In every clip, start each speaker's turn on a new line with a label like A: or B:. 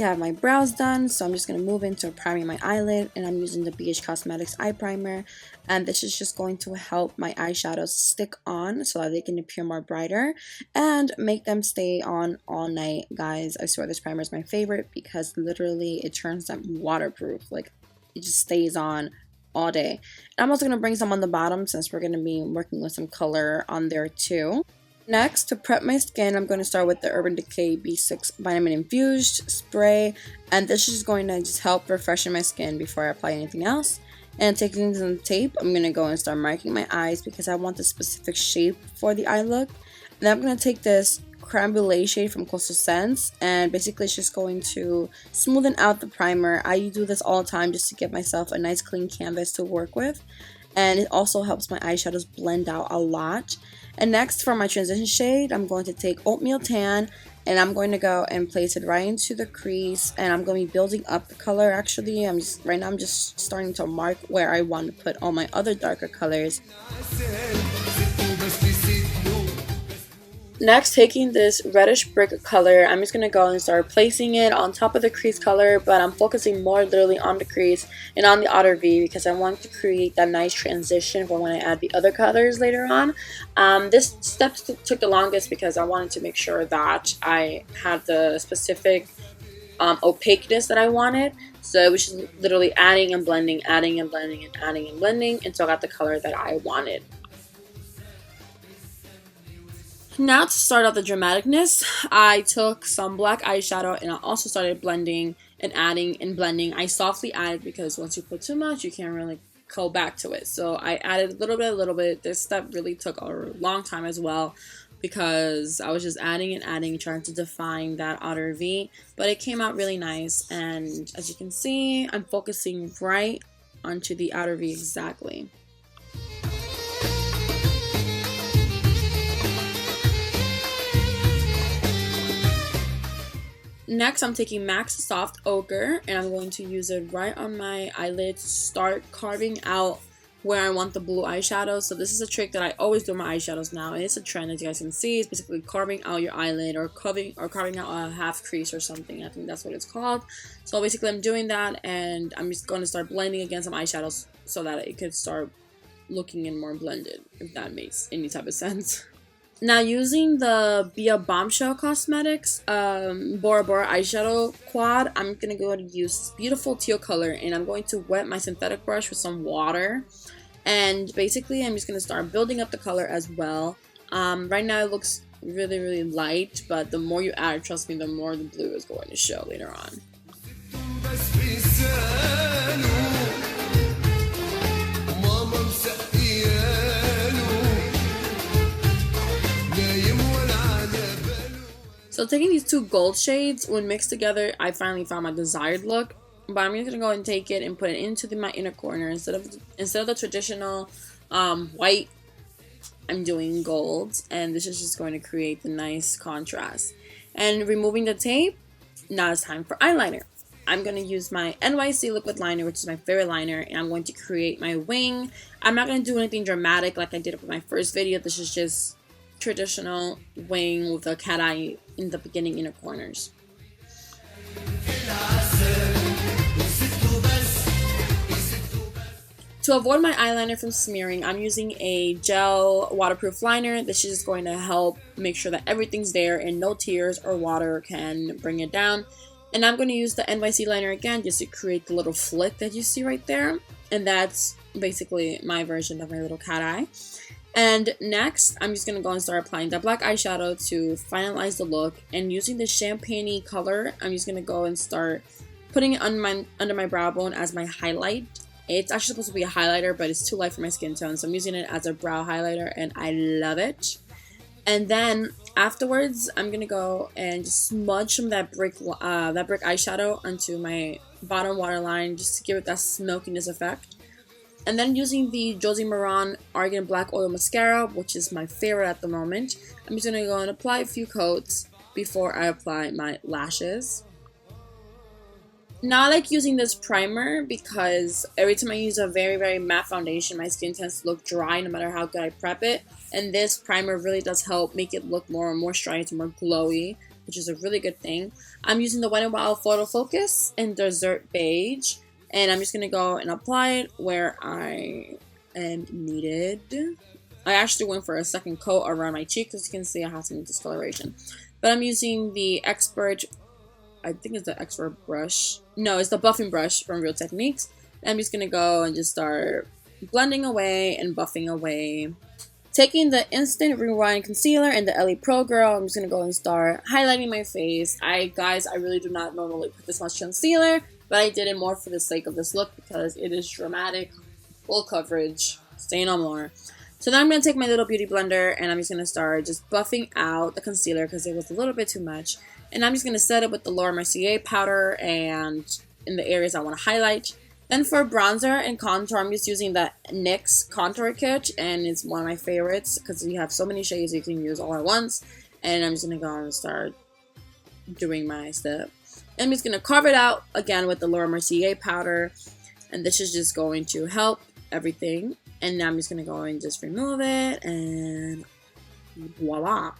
A: have my brows done, so I'm just going to move into priming my eyelid, and I'm using the Beige Cosmetics eye primer, and this is just going to help my eyeshadows stick on so that they can appear more brighter and make them stay on all night. Guys, I swear this primer is my favorite because literally it turns them waterproof. Like, it just stays on all day. And I'm also going to bring some on the bottom since we're going to be working with some color on there too. Next, to prep my skin, I'm going to start with the Urban Decay B6 Vitamin Infused Spray, and this is going to just help refreshen my skin before I apply anything else. And taking some tape, I'm going to go and start marking my eyes because I want the specific shape for the eye look. And then I'm going to take this Creeme Brule shade from Coastal Scents, and basically it's just going to smoothen out the primer. I do this all the time just to give myself a nice clean canvas to work with, and it also helps my eyeshadows blend out a lot. And next, for my transition shade, I'm going to take Oatmeal Tan, and I'm going to go and place it right into the crease, and I'm going to be building up the color. Actually, right now I'm just starting to mark where I want to put all my other darker colors. Next, taking this reddish brick color, I'm just going to go and start placing it on top of the crease color, but I'm focusing more literally on the crease and on the outer V because I want to create that nice transition for when I add the other colors later on. This step took the longest because I wanted to make sure that I had the specific opaqueness that I wanted. So it was just literally adding and blending, adding and blending, and adding and blending until I got the color that I wanted. Now to start out the dramaticness, I took some black eyeshadow and I also started blending and adding and blending. I softly added because once you put too much, you can't really go back to it. So I added a little bit. This step really took a long time as well because I was just adding and adding, trying to define that outer V. But it came out really nice, and as you can see, I'm focusing right onto the outer V exactly. Next, I'm taking MAC's Soft Ochre, and I'm going to use it right on my eyelid to start carving out where I want the blue eyeshadow. So this is a trick that I always do with my eyeshadows now, and it's a trend, as you guys can see. It's basically carving out your eyelid or carving out a half crease or something. I think that's what it's called. So basically I'm doing that, and I'm just going to start blending against some eyeshadows so that it could start looking in more blended, if that makes any type of sense. Now, using the Be Bombshell Cosmetics Bora Bora eyeshadow quad, I'm going to go and use this beautiful teal color, and I'm going to wet my synthetic brush with some water. And basically, I'm just going to start building up the color as well. Right now, it looks really, really light, but the more you add, trust me, the more the blue is going to show later on. So taking these two gold shades, when mixed together, I finally found my desired look. But I'm just gonna go and take it and put it into my inner corner instead of the traditional white. I'm doing gold, and this is just going to create the nice contrast. And removing the tape, now it's time for eyeliner. I'm going to use my NYC liquid liner, which is my favorite liner, and I'm going to create my wing. I'm not going to do anything dramatic like I did with my first video. This is just traditional wing with a cat eye in the beginning inner corners. To avoid my eyeliner from smearing, I'm using a gel waterproof liner. This is going to help make sure that everything's there and no tears or water can bring it down. And I'm going to use the NYC liner again just to create the little flick that you see right there. And that's basically my version of my little cat eye. And next, I'm just going to go and start applying that black eyeshadow to finalize the look. And using the champagne-y color, I'm just going to go and start putting it under my brow bone as my highlight. It's actually supposed to be a highlighter, but it's too light for my skin tone, so I'm using it as a brow highlighter, and I love it. And then afterwards, I'm going to go and just smudge some of that brick eyeshadow onto my bottom waterline just to give it that smokiness effect. And then using the Josie Maran Argan Black Oil Mascara, which is my favorite at the moment, I'm just going to go and apply a few coats before I apply my lashes. Now I like using this primer because every time I use a very, very matte foundation, my skin tends to look dry no matter how good I prep it. And this primer really does help make it look more moisturized, more glowy. which is a really good thing. I'm using the Wet n Wild Photo Focus in Desert Beige, and I'm just going to go and apply it where I am needed. I actually went for a second coat around my cheek, as you can see I have some discoloration. But I'm using the Expert, I think it's the Expert brush. No, it's the buffing brush from Real Techniques. I'm just going to go and just start blending away and buffing away. Taking the Instant Rewind Concealer and the LA Pro Girl, I'm just going to go and start highlighting my face. Guys, I really do not normally put this much concealer, but I did it more for the sake of this look because it is dramatic, full coverage, say no more. So now I'm going to take my little beauty blender and I'm just going to start just buffing out the concealer because it was a little bit too much. And I'm just going to set it with the Laura Mercier powder and in the areas I want to highlight. Then for bronzer and contour, I'm just using the NYX contour kit, and it's one of my favorites because you have so many shades you can use all at once. And I'm just going to go and start doing my step. I'm just going to carve it out again with the Laura Mercier powder, and this is just going to help everything. And now I'm just going to go and just remove it, and voila.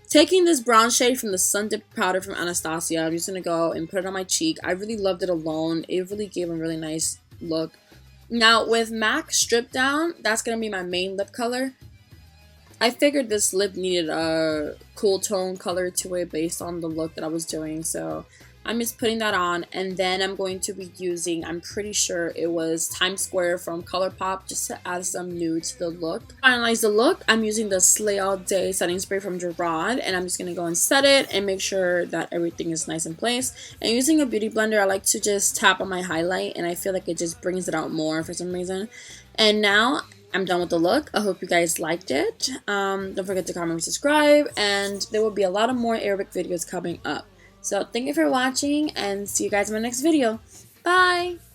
A: Taking this brown shade from the Sun Dip powder from Anastasia, I'm just going to go and put it on my cheek. I really loved it alone. It really gave a really nice look. Now with MAC Stripdown, that's going to be my main lip color. I figured this lip needed a cool tone color to it based on the look that I was doing. So I'm just putting that on, and then I'm going to be using, I'm pretty sure it was Times Square from Colourpop, just to add some nude to the look. To finalize the look, I'm using the Slay All Day setting spray from Gerad, and I'm just going to go and set it and make sure that everything is nice in place. And using a beauty blender, I like to just tap on my highlight, and I feel like it just brings it out more for some reason. And now I'm done with the look. I hope you guys liked it. Don't forget to comment and subscribe, and there will be a lot of more Arabic videos coming up. So thank you for watching, and see you guys in my next video. Bye!